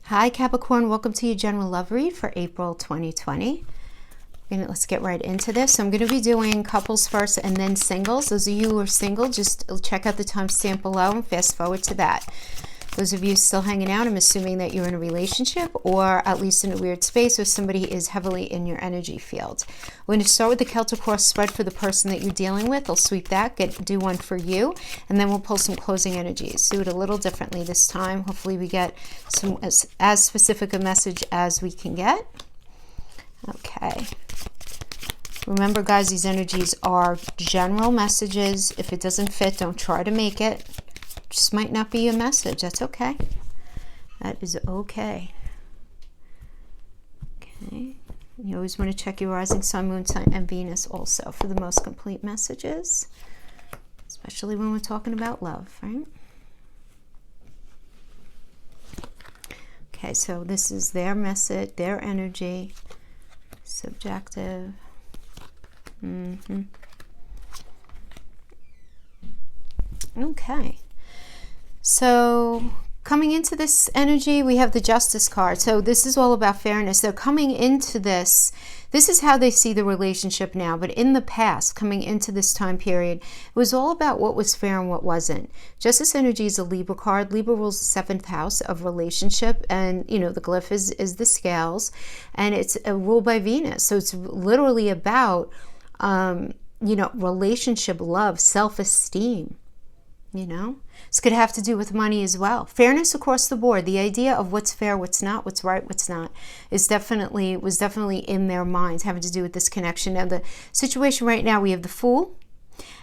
Hi Capricorn, welcome to your general love read for April 2020. Let's get right into this. So I'm going to be doing couples first and then singles. Those of you who are single, just check out the timestamp below and fast forward to that. Those of you still hanging out, I'm assuming that you're in a relationship or at least in a weird space where somebody is heavily in your energy field. We're going to start with the Celtic cross spread for the person that you're dealing with. I'll sweep that, do one for you, and then we'll pull some closing energies. Do it a little differently this time. Hopefully we get some as specific a message as we can get. Okay. Remember, guys, these energies are general messages. If it doesn't fit, don't try to make it. Just might not be a message. That's okay. That is okay. Okay. You always want to check your rising sun, moon sign, and Venus also for the most complete messages, especially when we're talking about love, right? Okay, so this is their message, their energy, subjective. Okay. So coming into this energy, we have the Justice card. So this is all about fairness. They're coming into this. This is how they see the relationship now. But in the past, coming into this time period, it was all about what was fair and what wasn't. Justice energy is a Libra card. Libra rules the 7th house of relationship. And, you know, the glyph is the scales. And it's ruled by Venus. So it's literally about, relationship, love, self-esteem. You know, this could have to do with money as well. Fairness across the board. The idea of what's fair, what's not, what's right, what's not, was definitely in their minds, having to do with this connection. Now, the situation right now, we have the Fool,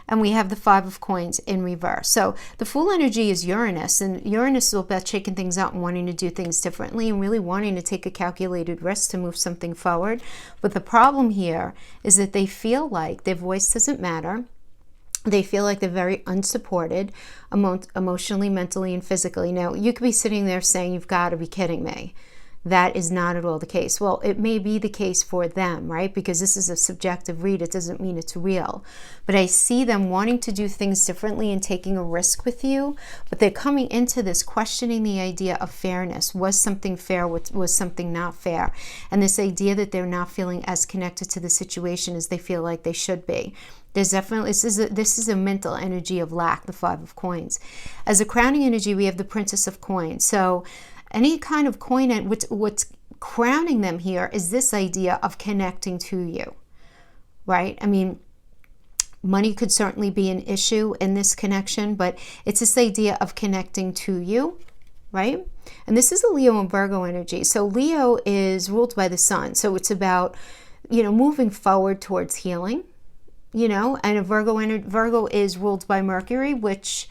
and we have the 5 of Coins in reverse. So the Fool energy is Uranus, and Uranus is all about shaking things out and wanting to do things differently and really wanting to take a calculated risk to move something forward. But the problem here is that they feel like their voice doesn't matter. They feel like they're very unsupported emotionally, mentally, and physically. Now, you could be sitting there saying, you've got to be kidding me. That is not at all the case. Well, it may be the case for them, right? Because this is a subjective read. It doesn't mean it's real. But I see them wanting to do things differently and taking a risk with you. But they're coming into this questioning the idea of fairness. Was something fair? Was something not fair? And this idea that they're not feeling as connected to the situation as they feel like they should be. There's definitely, this is a mental energy of lack, the 5 of Coins. As a crowning energy, we have the Princess of Coins. So any kind of coin, what's crowning them here is this idea of connecting to you, right? I mean, money could certainly be an issue in this connection, but it's this idea of connecting to you, right? And this is a Leo and Virgo energy. So Leo is ruled by the sun. So it's about, moving forward towards healing. And Virgo is ruled by Mercury, which,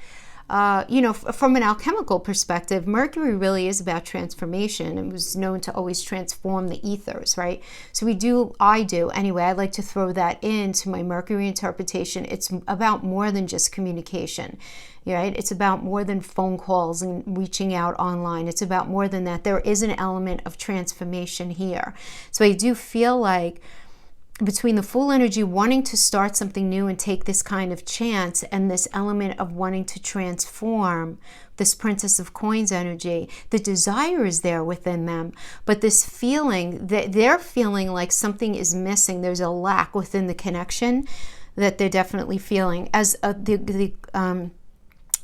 from an alchemical perspective, Mercury really is about transformation. It was known to always transform the ethers, right? So I like to throw that into my Mercury interpretation. It's about more than just communication, right? It's about more than phone calls and reaching out online. It's about more than that. There is an element of transformation here. So I do feel like between the Fool energy wanting to start something new and take this kind of chance and this element of wanting to transform, this Princess of Coins energy, the desire is there within them, but this feeling that they're feeling like something is missing, there's a lack within the connection that they're definitely feeling. As the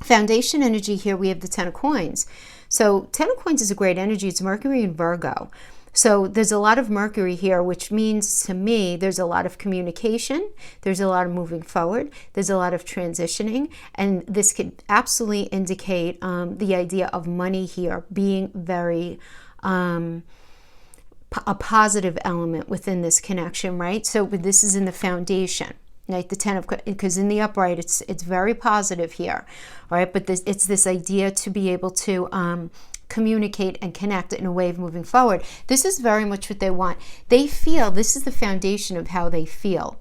foundation energy here, we have the 10 of Coins. So 10 of Coins is a great energy. It's Mercury and Virgo. So there's a lot of Mercury here, which means to me there's a lot of communication, there's a lot of moving forward, there's a lot of transitioning, and this could absolutely indicate the idea of money here being very a positive element within this connection, right? So this is in the foundation. Right, the 10 of, because in the upright it's very positive here, all right? But it's this idea to be able to communicate and connect in a way of moving forward. This is very much what they want. They feel this is the foundation of how they feel.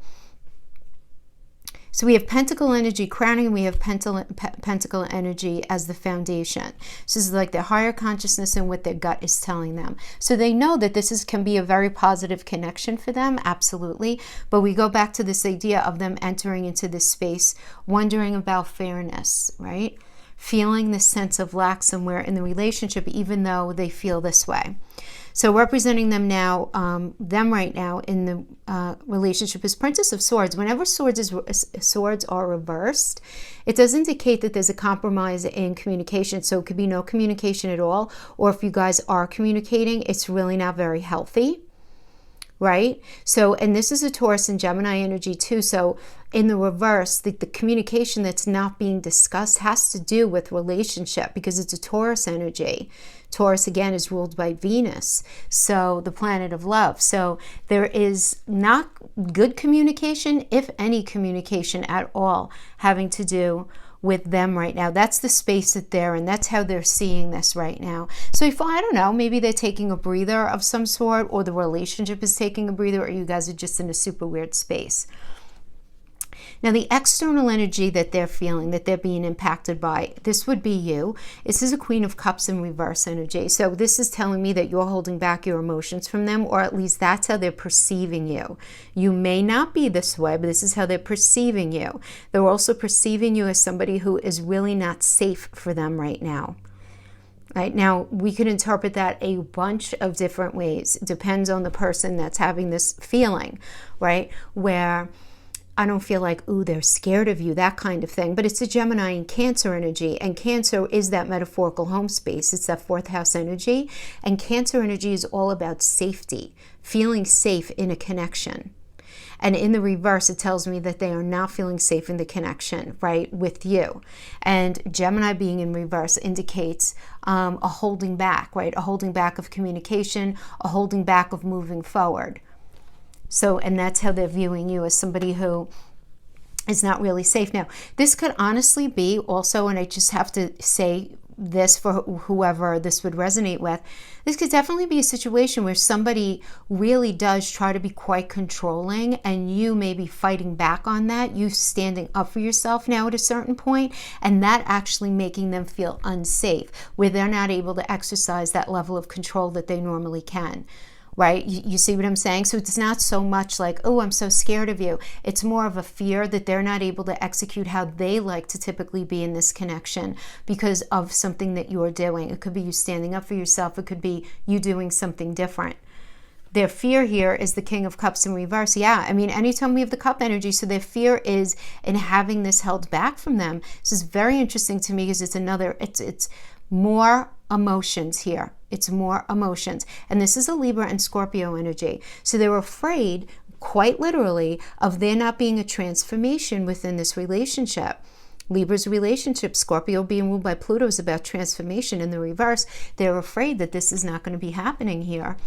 So we have Pentacle energy crowning, and we have Pentacle energy as the foundation. So this is like their higher consciousness and what their gut is telling them. So they know that this can be a very positive connection for them, absolutely. But we go back to this idea of them entering into this space, wondering about fairness, right? feeling this sense of lack somewhere in the relationship, even though they feel this way. So representing them now, them right now in the relationship is Princess of Swords. Whenever swords are reversed, it does indicate that there's a compromise in communication. So it could be no communication at all, or if you guys are communicating, it's really not very healthy, right? So, and this is a Taurus and Gemini energy too. So in the reverse, the communication that's not being discussed has to do with relationship, because it's a Taurus energy. Taurus, again, is ruled by Venus, so the planet of love. So there is not good communication, if any communication at all, having to do with them right now. That's the space that they're in. That's how they're seeing this right now. So if, I don't know, maybe they're taking a breather of some sort, or the relationship is taking a breather, or you guys are just in a super weird space. Now, the external energy that they're feeling, that they're being impacted by, this would be you. This is a Queen of Cups in reverse energy. So this is telling me that you're holding back your emotions from them, or at least that's how they're perceiving you. You may not be this way, but this is how they're perceiving you. They're also perceiving you as somebody who is really not safe for them right now. Right now, we could interpret that a bunch of different ways. It depends on the person that's having this feeling, right? Where I don't feel like, ooh, they're scared of you, that kind of thing. But it's a Gemini and Cancer energy. And Cancer is that metaphorical home space. It's that fourth house energy. And Cancer energy is all about safety, feeling safe in a connection. And in the reverse, it tells me that they are not feeling safe in the connection, right, with you. And Gemini being in reverse indicates a holding back, right? A holding back of communication, a holding back of moving forward. So, and that's how they're viewing you, as somebody who is not really safe. Now, this could honestly be also, and I just have to say this for whoever this would resonate with, this could definitely be a situation where somebody really does try to be quite controlling, and you may be fighting back on that, you standing up for yourself now at a certain point, and that actually making them feel unsafe, where they're not able to exercise that level of control that they normally can. Right? You see what I'm saying? So it's not so much like, oh, I'm so scared of you. It's more of a fear that they're not able to execute how they like to typically be in this connection because of something that you're doing. It could be you standing up for yourself. It could be you doing something different. Their fear here is the King of Cups in reverse. Yeah, I mean, anytime we have the cup energy, so their fear is in having this held back from them. This is very interesting to me because it's more emotions here. It's more emotions. And this is a Libra and Scorpio energy. So they're afraid, quite literally, of there not being a transformation within this relationship. Libra's relationship, Scorpio being ruled by Pluto, is about transformation. In the reverse, they're afraid that this is not going to be happening here.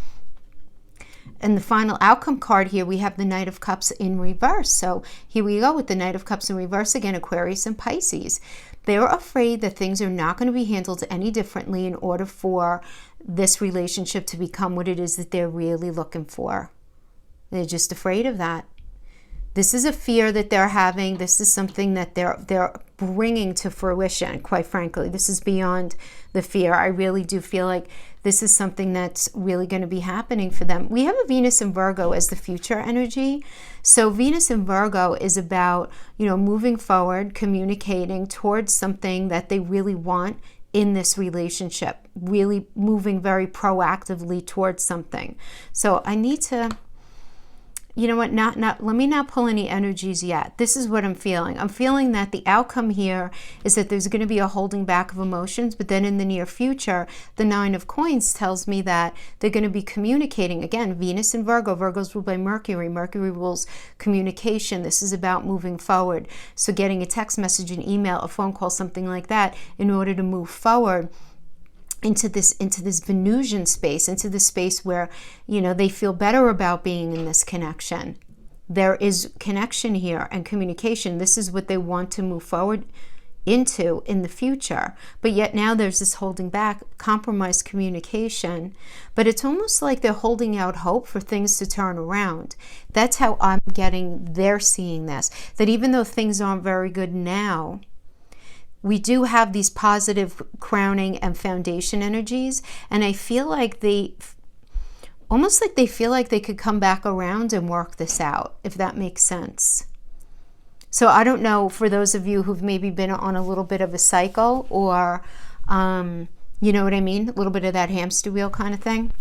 And the final outcome card here, we have the Knight of Cups in reverse. So here we go with the Knight of Cups in reverse again, Aquarius and Pisces. They're afraid that things are not going to be handled any differently in order for this relationship to become what it is that they're really looking for. They're just afraid of that. This is a fear that they're having. This is something that they're bringing to fruition, quite frankly. This is beyond the fear. I really do feel like this is something that's really going to be happening for them. We have a Venus in Virgo as the future energy. So Venus in Virgo is about, moving forward, communicating towards something that they really want in this relationship, really moving very proactively towards something. So I need to, let me not pull any energies yet. This is what I'm feeling. I'm feeling that the outcome here is that there's going to be a holding back of emotions, but then in the near future, the Nine of Coins tells me that they're going to be communicating. Again, Venus in Virgo. Virgo's ruled by Mercury. Mercury rules communication. This is about moving forward. So getting a text message, an email, a phone call, something like that in order to move forward into this Venusian space, into the space where, they feel better about being in this connection. There is connection here and communication. This is what they want to move forward into in the future. But yet now there's this holding back, compromised communication. But it's almost like they're holding out hope for things to turn around. That's how they're seeing this. That even though things aren't very good now, we do have these positive crowning and foundation energies, and I feel like they feel like they could come back around and work this out, if that makes sense. So I don't know, for those of you who've maybe been on a little bit of a cycle, or you know what I mean, a little bit of that hamster wheel kind of thing.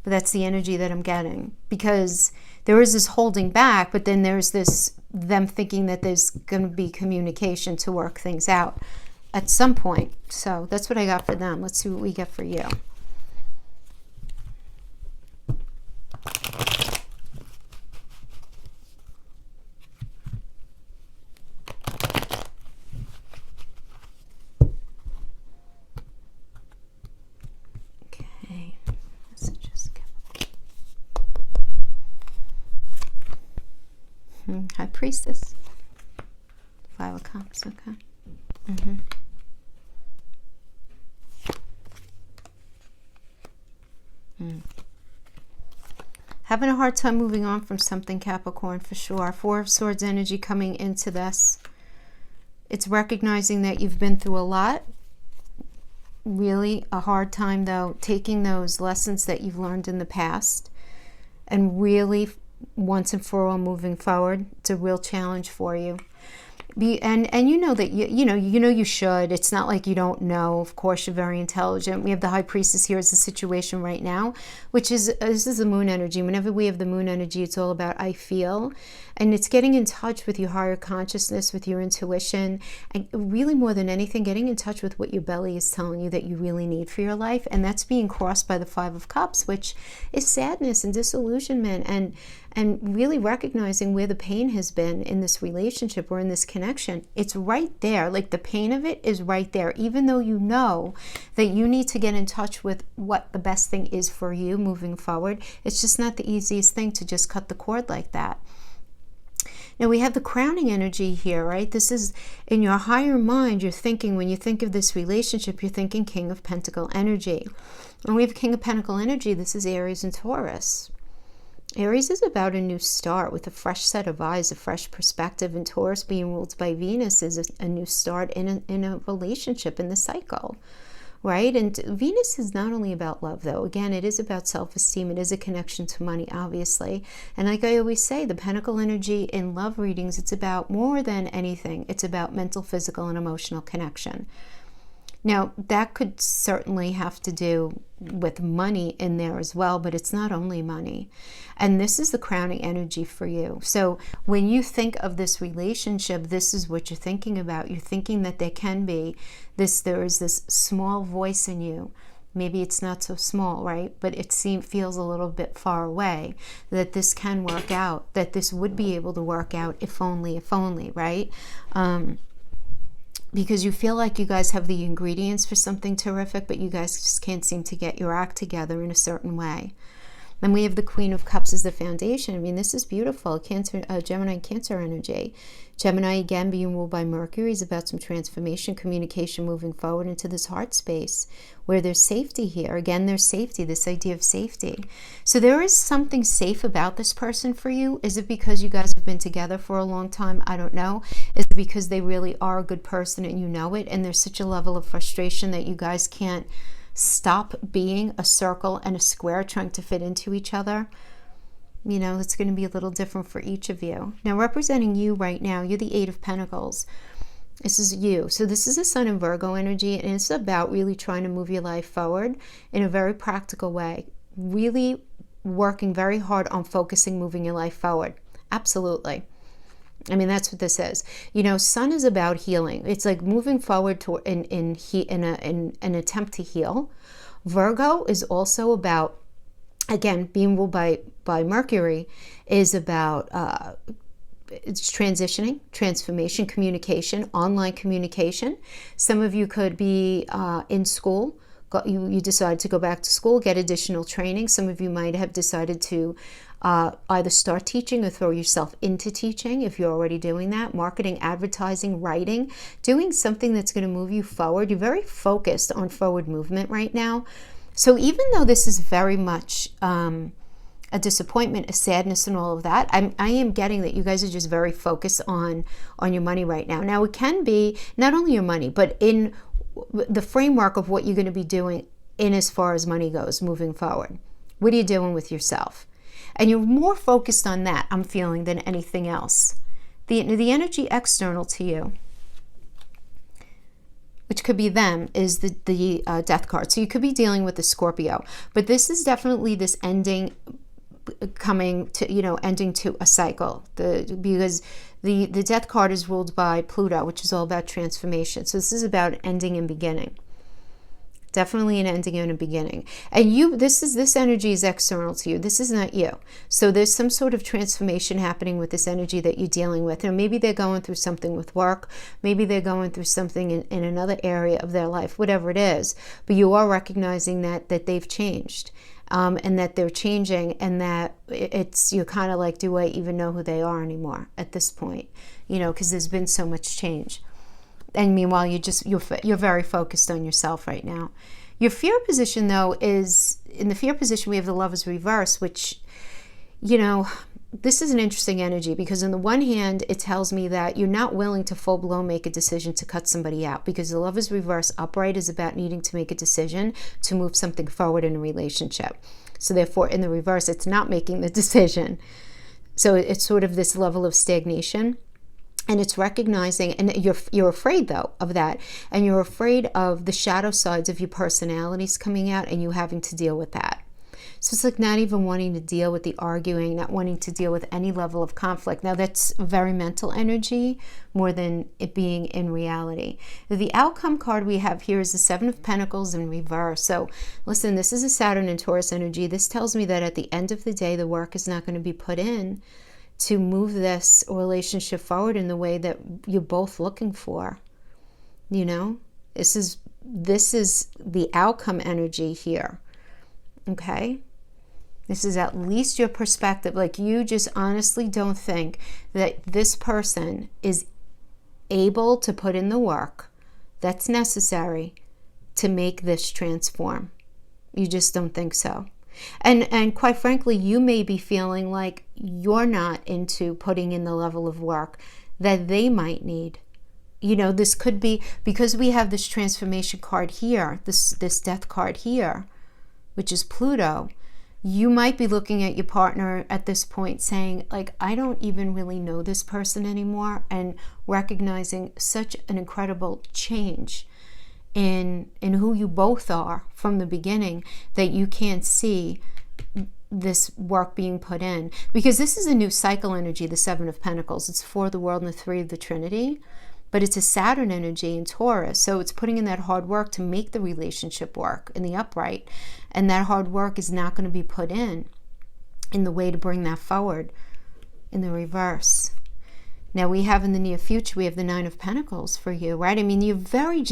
But that's the energy that I'm getting, because there is this holding back, but then there's this them thinking that there's going to be communication to work things out at some point. So that's what I got for them. Let's see what we get for you. Okay, messages. High Priestess. 5 of Cups, okay. Having a hard time moving on from something, Capricorn, for sure. 4 of Swords energy coming into this. It's recognizing that you've been through a lot. Really a hard time, though, taking those lessons that you've learned in the past and really once and for all moving forward. It's a real challenge for you. And you know that you know you should. It's not like you don't know. Of course, you're very intelligent. We have the High Priestess here as the situation right now, which is, this is the moon energy. Whenever we have the moon energy, it's all about I feel, and it's getting in touch with your higher consciousness, with your intuition, and really more than anything, getting in touch with what your belly is telling you that you really need for your life. And that's being crossed by the 5 of Cups, which is sadness and disillusionment, and really recognizing where the pain has been in this relationship or in this connection. It's right there. Like, the pain of it is right there, even though you know that you need to get in touch with what the best thing is for you moving forward. It's just not the easiest thing to just cut the cord like that. Now we have the crowning energy here, right? This is in your higher mind. You're thinking, when you think of this relationship, you're thinking King of Pentacle energy. When we have King of Pentacle energy, this is Aries and Taurus. Aries is about a new start with a fresh set of eyes, a fresh perspective, and Taurus, being ruled by Venus, is a new start in a relationship, in the cycle, right? And Venus is not only about love, though. Again, it is about self-esteem. It is a connection to money, obviously. And like I always say, the Pentacle energy in love readings, it's about more than anything. It's about mental, physical, and emotional connection. Now, that could certainly have to do with money in there as well, but it's not only money. And this is the crowning energy for you. So when you think of this relationship, this is what you're thinking about. You're thinking that there can be this, there is this small voice in you. Maybe it's not so small, right? But it feels a little bit far away, that this can work out, that this would be able to work out if only, right? Because you feel like you guys have the ingredients for something terrific, but you guys just can't seem to get your act together in a certain way. Then we have the Queen of Cups as the foundation. I mean, this is beautiful. Gemini and Cancer energy. Gemini, again, being ruled by Mercury, is about some transformation, communication, moving forward into this heart space where there's safety here. Again, there's safety, this idea of safety. So there is something safe about this person for you. Is it because you guys have been together for a long time? I don't know. Is it because they really are a good person and you know it, and there's such a level of frustration that you guys can't stop being a circle and a square trying to fit into each other? You know, it's going to be a little different for each of you. Now, representing you right now, you're the 8 of Pentacles. This is you. So this is a Sun and Virgo energy, and it's about really trying to move your life forward in a very practical way. Really working very hard on focusing, moving your life forward. Absolutely. I mean, that's what this is. You know, Sun is about healing. It's like moving forward to in an attempt to heal. Virgo is also about, again, being ruled by Mercury, is about it's transitioning, transformation, communication, online communication. Some of you could be in school. You decide to go back to school, get additional training. Some of you might have decided to either start teaching or throw yourself into teaching if you're already doing that. Marketing, advertising, writing, doing something that's going to move you forward. You're very focused on forward movement right now. So even though this is very much a disappointment, a sadness, and all of that, I am getting that you guys are just very focused on your money right now. Now, it can be not only your money, but in the framework of what you're going to be doing in as far as money goes moving forward. What are you doing with yourself? And you're more focused on that, I'm feeling, than anything else. The energy external to you, which could be them, is the death card. So you could be dealing with a Scorpio, but this is definitely this ending, coming to, ending to a cycle. Because the death card is ruled by Pluto, which is all about transformation. So this is about ending and beginning. Definitely an ending and a beginning. And this energy is external to you. This is not you. So there's some sort of transformation happening with this energy that you're dealing with. And maybe they're going through something with work. Maybe they're going through something in another area of their life, whatever it is. But you are recognizing that they've changed. And that they're changing, and that you're kind of like, do I even know who they are anymore at this point? Because there's been so much change. And meanwhile, you're very focused on yourself right now. Your fear position, though, is in the fear position, we have the Lovers reverse, which, this is an interesting energy, because on the one hand, it tells me that you're not willing to full-blown make a decision to cut somebody out, because the Lovers reverse upright is about needing to make a decision to move something forward in a relationship. So therefore, in the reverse, it's not making the decision. So it's sort of this level of stagnation. And it's recognizing, and you're afraid, though, of that. And you're afraid of the shadow sides of your personalities coming out and you having to deal with that. So it's like not even wanting to deal with the arguing, not wanting to deal with any level of conflict. Now, that's very mental energy more than it being in reality. The outcome card we have here is the Seven of Pentacles in reverse. So listen, this is a Saturn and Taurus energy. This tells me that at the end of the day, the work is not going to be put in to move this relationship forward in the way that you're both looking for. This is the outcome energy here. Okay? This is at least your perspective. Like, you just honestly don't think that this person is able to put in the work that's necessary to make this transform. You just don't think so. And quite frankly, you may be feeling like you're not into putting in the level of work that they might need. This could be because we have this transformation card here, this death card here, which is Pluto. You might be looking at your partner at this point saying, like, I don't even really know this person anymore, and recognizing such an incredible change in who you both are from the beginning, that you can't see this work being put in. Because this is a new cycle energy, the Seven of Pentacles. It's 4 of the world and the 3 of the Trinity. But it's a Saturn energy in Taurus. So it's putting in that hard work to make the relationship work in the upright. And that hard work is not going to be put in the way to bring that forward in the reverse. Now we have in the near future, we have the 9 of Pentacles for you, right? I mean, you're very,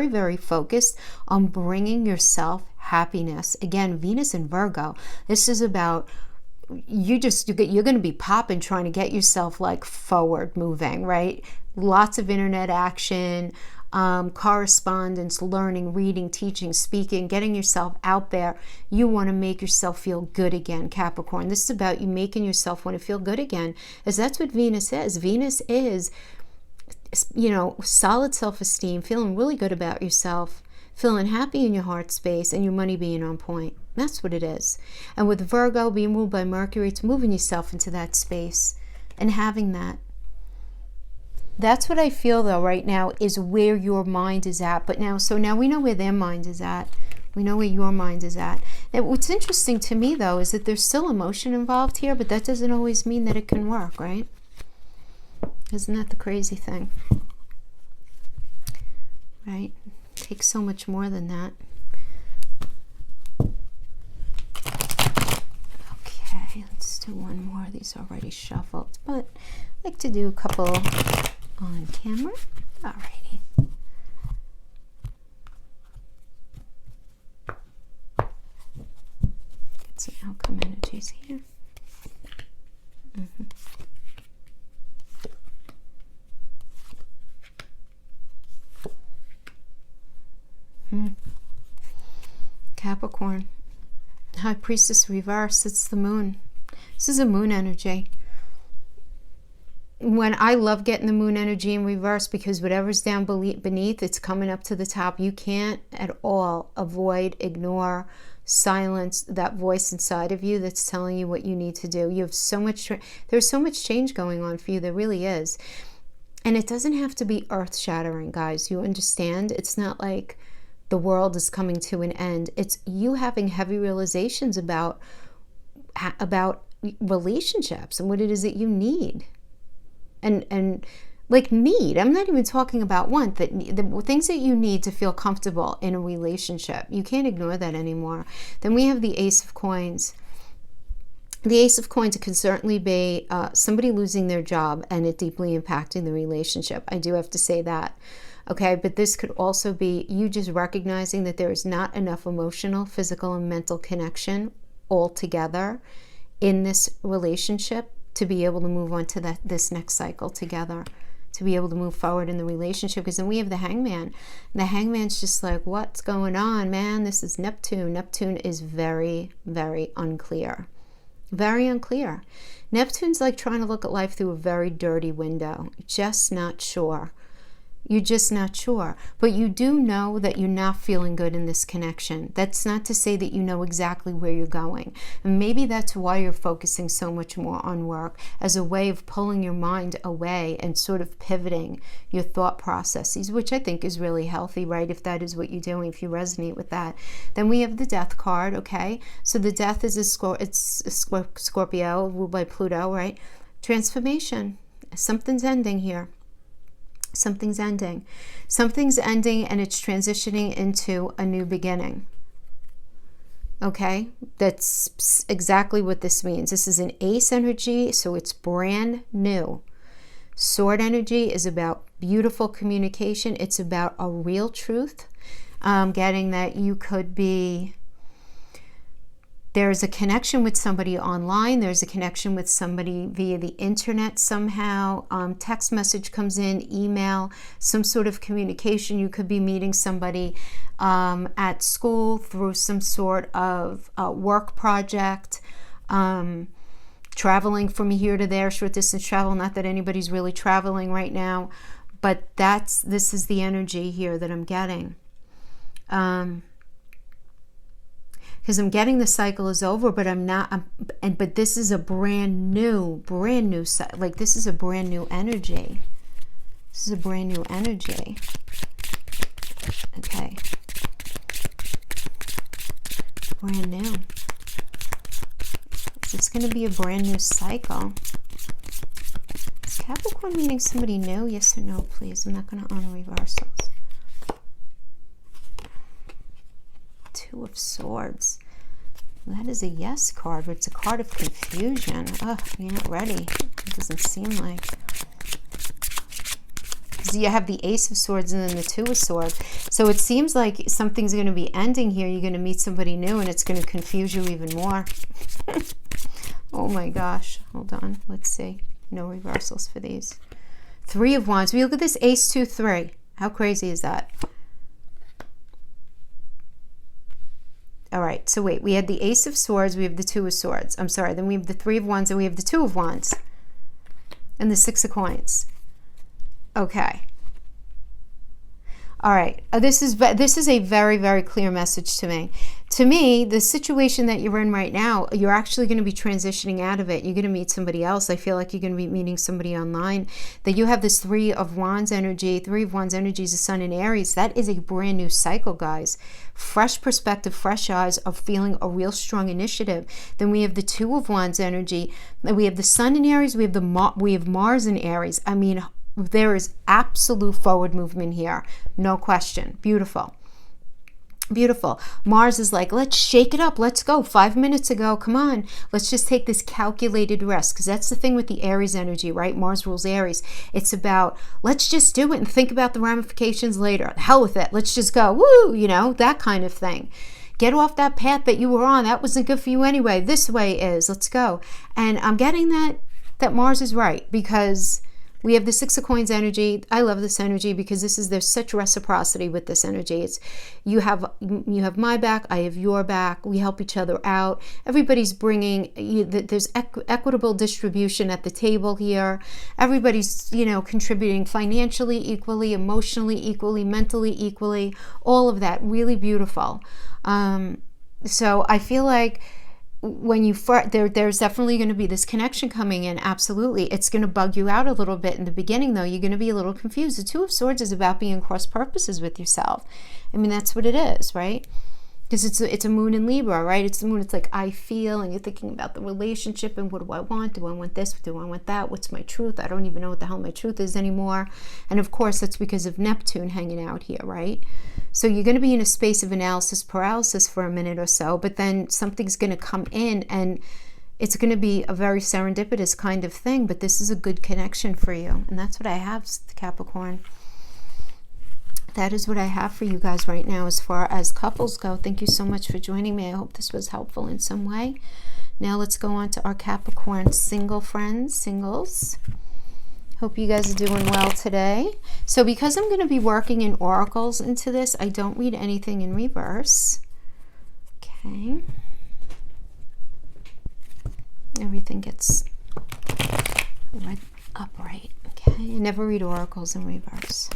very focused on bringing yourself happiness. Again, Venus and Virgo. This is about you're going to be popping, trying to get yourself like forward moving, right? Lots of internet action, correspondence, learning, reading, teaching, speaking, getting yourself out there. You want to make yourself feel good again, Capricorn. This is about you making yourself want to feel good again, as that's what Venus is. Venus is, solid self-esteem, feeling really good about yourself, feeling happy in your heart space, and your money being on point. That's what it is. And with Virgo being ruled by Mercury, it's moving yourself into that space and having that. That's what I feel, though, right now, is where your mind is at. But now we know where their mind is at. We know where your mind is at. Now, what's interesting to me, though, is that there's still emotion involved here, but that doesn't always mean that it can work, right? Isn't that the crazy thing? Right? It takes so much more than that. Okay, let's do one more. These are already shuffled, but I like to do a couple on camera. Alrighty. Get some outcome energies here. Capricorn. High Priestess reverse. It's the moon. This is a moon energy. when I love getting the moon energy in reverse, because whatever's down beneath, it's coming up to the top. You can't at all avoid, ignore, silence that voice inside of you that's telling you what you need to do. You have so much, there's so much change going on for you. There really is. And it doesn't have to be earth-shattering, guys. You understand? It's not like the world is coming to an end. It's you having heavy realizations about relationships and what it is that you need. And like need, I'm not even talking about want, the things that you need to feel comfortable in a relationship. You can't ignore that anymore. Then we have the Ace of Coins. The Ace of Coins can certainly be somebody losing their job and it deeply impacting the relationship. I do have to say that. Okay, but this could also be you just recognizing that there is not enough emotional, physical, and mental connection all together in this relationship to be able to move on to this next cycle together, to be able to move forward in the relationship. Because then we have the Hangman. And the Hangman's just like, what's going on, man? This is Neptune. Neptune is very, very unclear. Very unclear. Neptune's like trying to look at life through a very dirty window. Just not sure. You're just not sure. But you do know that you're not feeling good in this connection. That's not to say that you know exactly where you're going. And maybe that's why you're focusing so much more on work as a way of pulling your mind away and sort of pivoting your thought processes, which I think is really healthy, right? If that is what you're doing, if you resonate with that. Then we have the Death card, okay? So the Death is it's a Scorpio ruled by Pluto, right? Transformation. Something's ending here. Something's ending. Something's ending and it's transitioning into a new beginning. Okay? That's exactly what this means. This is an Ace energy, so it's brand new. Sword energy is about beautiful communication. It's about a real truth. Getting that you could be... There's a connection with somebody online. There's a connection with somebody via the internet somehow. Text message comes in, email, some sort of communication. You could be meeting somebody at school through some sort of work project, traveling from here to there, short distance travel. Not that anybody's really traveling right now, but this is the energy here that I'm getting. Because I'm getting the cycle is over, but I'm not, but this is a brand new, like this is a brand new energy. This is a brand new energy. Okay. Brand new. It's going to be a brand new cycle. Is Capricorn meaning somebody new? Yes or no, please? I'm not going to honor reversals. Two of Swords. That is a yes card, but it's a card of confusion. Ugh, you're not ready. It doesn't seem like. So you have the Ace of Swords and then the Two of Swords. So it seems like something's going to be ending here. You're going to meet somebody new and it's going to confuse you even more. Oh my gosh. Hold on. Let's see. No reversals for these. Three of Wands. We look at this Ace, 2, 3. How crazy is that? All right, so wait, we had the Ace of Swords, we have the Two of Swords. I'm sorry, then we have the Three of Wands, and we have the Two of Wands. And the Six of Coins. Okay. All right, this is a very, very clear message to me. To me, the situation that you're in right now, you're actually going to be transitioning out of it. You're going to meet somebody else. I feel like you're going to be meeting somebody online. That you have this Three of Wands energy. Three of Wands energy is the Sun in Aries. That is a brand new cycle, guys. Fresh perspective, fresh eyes of feeling a real strong initiative. Then we have the Two of Wands energy. We have the Sun in Aries. We have Mars in Aries. I mean, there is absolute forward movement here. No question. Beautiful. Beautiful. Mars is like, let's shake it up. Let's go. 5 minutes ago. Come on. Let's just take this calculated risk. Because that's the thing with the Aries energy, right? Mars rules Aries. It's about, let's just do it and think about the ramifications later. The hell with it. Let's just go. Woo! You know, that kind of thing. Get off that path that you were on. That wasn't good for you anyway. This way is. Let's go. And I'm getting that Mars is right. Because We have the Six of Coins energy. I love this energy because there's such reciprocity with this energy. It's you have my back, I have your back. We help each other out. Everybody's bringing, there's equitable distribution at the table here. Everybody's, contributing financially equally, emotionally equally, mentally equally. All of that, really beautiful. So I feel like when you there's definitely going to be this connection coming in. Absolutely. It's going to bug you out a little bit in the beginning, though. You're going to be a little confused. The Two of Swords is about being cross purposes with yourself. I mean, that's what it is, right? Because it's a moon in Libra, right? It's the moon. It's like, I feel, and you're thinking about the relationship and what do I want? Do I want this? Do I want that? What's my truth? I don't even know what the hell my truth is anymore. And of course, that's because of Neptune hanging out here, right? So you're going to be in a space of analysis paralysis for a minute or so, but then something's going to come in and it's going to be a very serendipitous kind of thing, but this is a good connection for you. And that's what I have, Capricorn. That is what I have for you guys right now as far as couples go. Thank you so much for joining me. I hope this was helpful in some way. Now let's go on to our Capricorn single friends, singles. Hope you guys are doing well today. So because I'm going to be working in oracles into this, I don't read anything in reverse. Okay. Everything gets right upright. Okay. I never read oracles in reverse.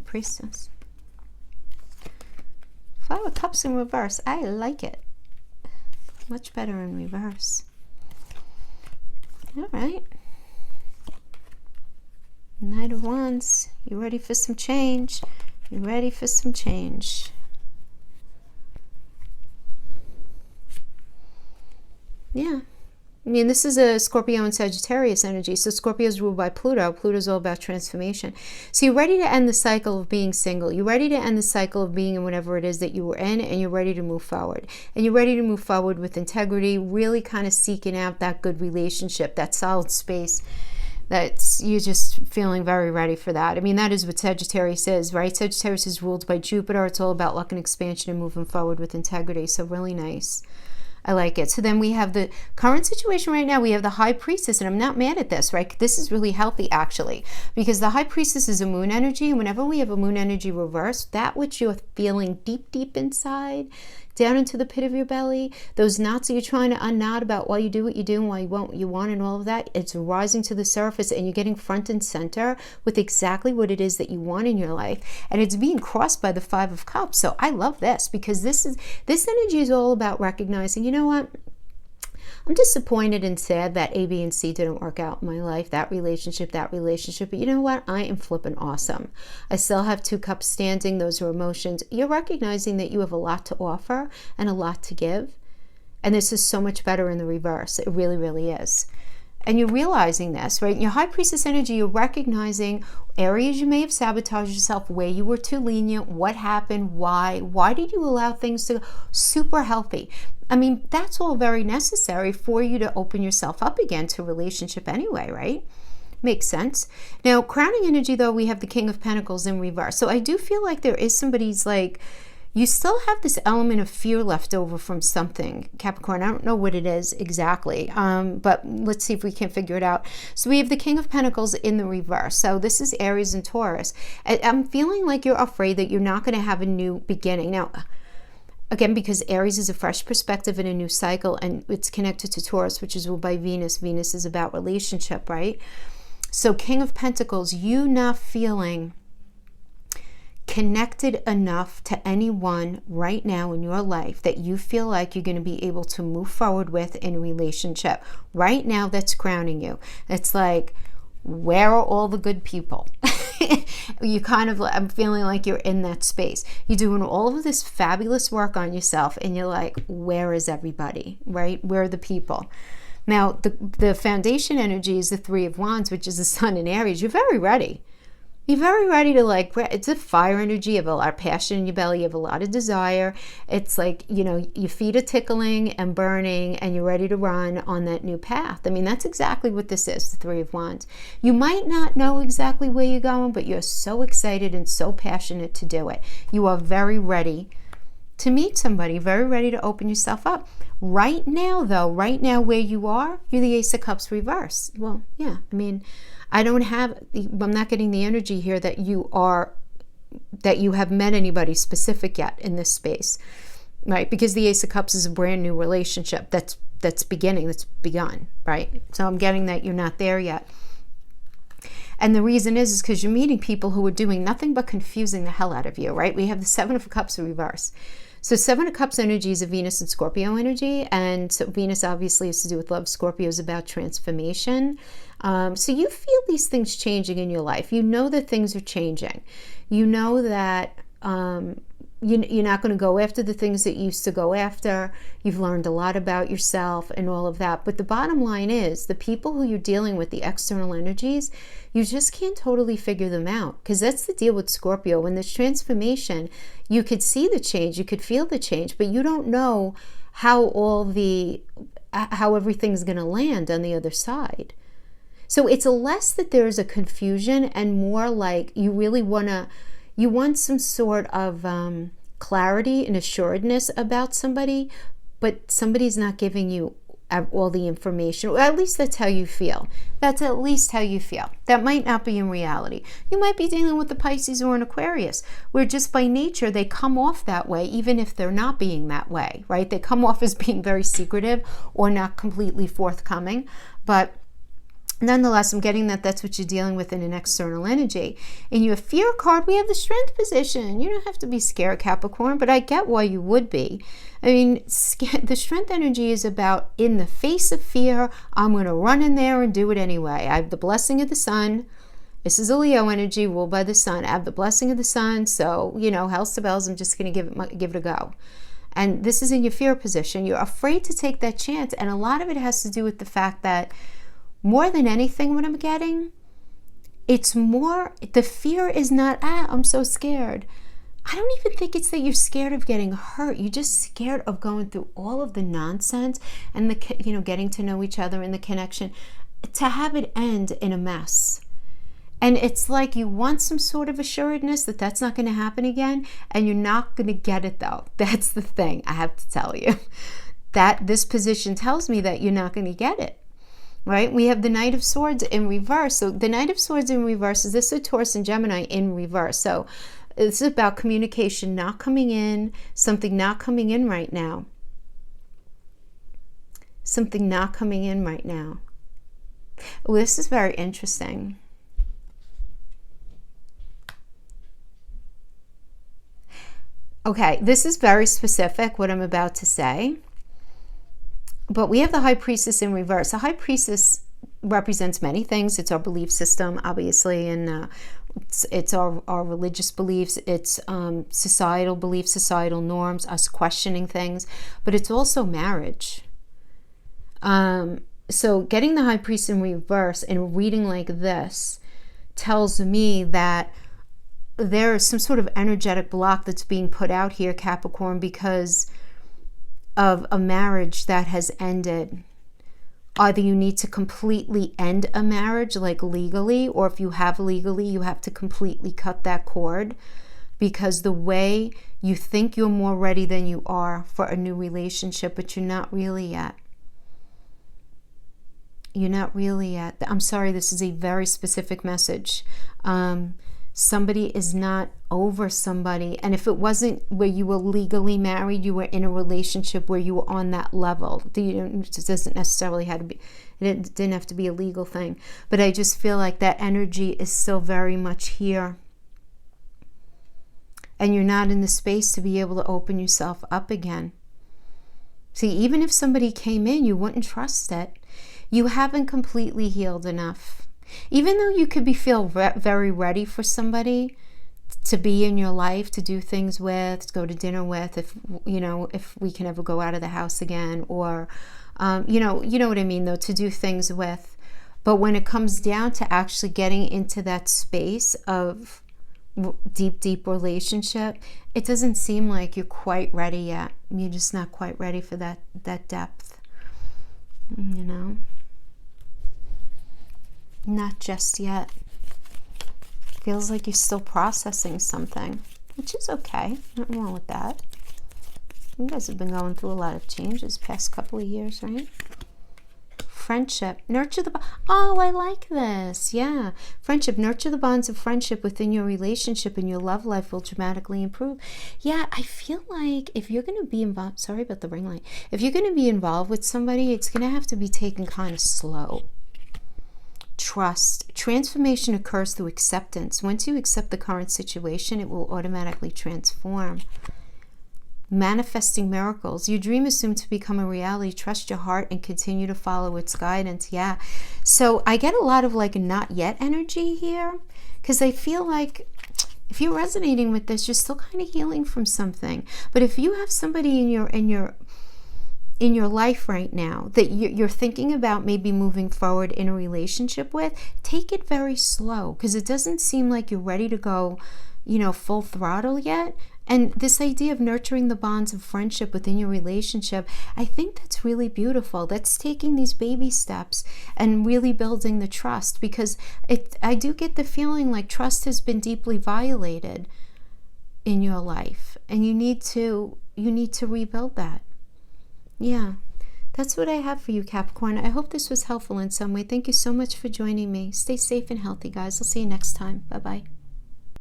Priestess. Five of Cups in reverse. I like it. Much better in reverse. All right. Knight of Wands. You ready for some change? You ready for some change? Yeah. I mean, this is a Scorpio and Sagittarius energy. So Scorpio is ruled by Pluto. Pluto is all about transformation. So you're ready to end the cycle of being single. You're ready to end the cycle of being in whatever it is that you were in, and you're ready to move forward. And you're ready to move forward with integrity, really kind of seeking out that good relationship, that solid space. You're just feeling very ready for that. I mean, that is what Sagittarius is, right? Sagittarius is ruled by Jupiter. It's all about luck and expansion and moving forward with integrity. So really nice. I like it. So then we have the current situation right now. We have the High Priestess, and I'm not mad at this, right? This is really healthy, actually, because the High Priestess is a moon energy. And whenever we have a moon energy reverse, that which you're feeling deep, deep inside, down into the pit of your belly, those knots that you're trying to unknot about why you do what you do and why you want what you want and all of that, it's rising to the surface, and you're getting front and center with exactly what it is that you want in your life. And it's being crossed by the Five of Cups. So I love this, because this energy is all about recognizing, you know what? I'm disappointed and sad that A, B, and C didn't work out in my life, that relationship, but you know what? I am flipping awesome. I still have 2 cups standing. Those are emotions. You're recognizing that you have a lot to offer and a lot to give. And this is so much better in the reverse. It really, really is. And you're realizing this, right? In your High Priestess energy, you're recognizing areas you may have sabotaged yourself, where you were too lenient, what happened, why did you allow things to go super healthy? I mean, that's all very necessary for you to open yourself up again to a relationship anyway, right? Makes sense. Now, crowning energy, though, we have the King of Pentacles in reverse. So I do feel like there is somebody's like, you still have this element of fear left over from something, Capricorn. I don't know what it is exactly, but let's see if we can figure it out. So we have the King of Pentacles in the reverse. So this is Aries and Taurus. I'm feeling like you're afraid that you're not going to have a new beginning. Now, again, because Aries is a fresh perspective in a new cycle, and it's connected to Taurus, which is ruled by Venus. Venus is about relationship, right? So King of Pentacles, you not feeling connected enough to anyone right now in your life that you feel like you're going to be able to move forward with in a relationship. Right now, that's crowning you. It's like, where are all the good people? You kind of, I'm feeling like you're in that space. You're doing all of this fabulous work on yourself, and you're like, where is everybody, right? Where are the people? Now, the foundation energy is the Three of Wands, which is the Sun in Aries. You're very ready. You're very ready to it's a fire energy. You have a lot of passion in your belly. You have a lot of desire. It's like, your feet are tickling and burning and you're ready to run on that new path. I mean, that's exactly what this is, the Three of Wands. You might not know exactly where you're going, but you're so excited and so passionate to do it. You are very ready to meet somebody, very ready to open yourself up. Right now, though, where you are, you're the Ace of Cups reverse. Well, yeah, I mean, I'm not getting the energy here that you have met anybody specific yet in this space, right? Because the Ace of Cups is a brand new relationship that's begun, right? So I'm getting that you're not there yet. And the reason is because you're meeting people who are doing nothing but confusing the hell out of you, right? We have the Seven of Cups reverse. So Seven of Cups energy is a Venus and Scorpio energy. And so Venus obviously has to do with love. Scorpio is about transformation. So you feel these things changing in your life. You know that things are changing. You know that you're not going to go after the things that you used to go after. You've learned a lot about yourself and all of that. But the bottom line is the people who you're dealing with, the external energies, you just can't totally figure them out, because that's the deal with Scorpio. When there's transformation, you could see the change, you could feel the change, but you don't know how everything's going to land on the other side. So it's less that there's a confusion and more like you want some sort of clarity and assuredness about somebody, but somebody's not giving you all the information, or at least that's how you feel. That's at least how you feel. That might not be in reality. You might be dealing with the Pisces or an Aquarius, where just by nature they come off that way, even if they're not being that way, right? They come off as being very secretive or not completely forthcoming, but nonetheless, I'm getting that that's what you're dealing with in an external energy. In your fear card, we have the strength position. You don't have to be scared, Capricorn, but I get why you would be. I mean, the strength energy is about, in the face of fear, I'm going to run in there and do it anyway. I have the blessing of the sun. This is a Leo energy ruled by the sun. I have the blessing of the sun, so, hell's to bells, I'm just going to give it a go. And this is in your fear position. You're afraid to take that chance, and a lot of it has to do with the fact that more than anything, what I'm getting, it's more, the fear is not, I'm so scared. I don't even think it's that you're scared of getting hurt. You're just scared of going through all of the nonsense and getting to know each other and the connection, to have it end in a mess. And it's like you want some sort of assuredness that that's not going to happen again, and you're not going to get it though. That's the thing I have to tell you. That this position tells me that you're not going to get it. Right? We have the Knight of Swords in reverse. So the Knight of Swords in reverse is this, a Taurus and Gemini in reverse. So this is about communication not coming in, something not coming in right now. Something not coming in right now. Oh, this is very interesting. Okay, this is very specific, what I'm about to say. But we have the High Priestess in reverse. The High Priestess represents many things. It's our belief system, obviously, and it's our religious beliefs. It's societal beliefs, societal norms, us questioning things. But it's also marriage. So getting the High Priest in reverse and reading like this tells me that there is some sort of energetic block that's being put out here, Capricorn, because of a marriage that has ended. Either you need to completely end a marriage, like legally, or if you have legally, you have to completely cut that cord, because the way you think you're more ready than you are for a new relationship, but you're not really yet. You're not really yet. I'm sorry, this is a very specific message. Somebody is not over somebody. And if it wasn't where you were legally married, you were in a relationship where you were on that level. It doesn't necessarily have to be, it didn't have to be a legal thing. But I just feel like that energy is still very much here. And you're not in the space to be able to open yourself up again. See, even if somebody came in, you wouldn't trust it. You haven't completely healed enough. Even though you could feel very ready for somebody to be in your life, to do things with, to go to dinner with, if we can ever go out of the house again, or you know what I mean, though, to do things with, But when it comes down to actually getting into that space of deep relationship, it doesn't seem like you're quite ready yet. You're just not quite ready for that depth, you know, not just yet. Feels like you're still processing something, which is okay. Nothing wrong with that. You guys have been going through a lot of changes past couple of years, right? Friendship, nurture the oh, I like this. Yeah, friendship, nurture the bonds of friendship within your relationship, and your love life will dramatically improve. Yeah, I feel like if you're going to be involved, sorry about the ring light, if you're going to be involved with somebody, it's going to have to be taken kind of slow. Trust. Transformation occurs through acceptance. Once you accept the current situation, it will automatically transform. Manifesting miracles. Your dream is soon to become a reality. Trust your heart and continue to follow its guidance. Yeah. So I get a lot of like not yet energy here, because I feel like if you're resonating with this, you're still kind of healing from something. But if you have somebody in your life right now that you're thinking about maybe moving forward in a relationship with, take it very slow, because it doesn't seem like you're ready to go, you know, full throttle yet. And this idea of nurturing the bonds of friendship within your relationship, I think that's really beautiful. That's taking these baby steps and really building the trust, because I do get the feeling like trust has been deeply violated in your life, and you need to rebuild that. Yeah, that's what I have for you, Capricorn. I hope this was helpful in some way. Thank you so much for joining me. Stay safe and healthy, guys. I'll see you next time. Bye-bye.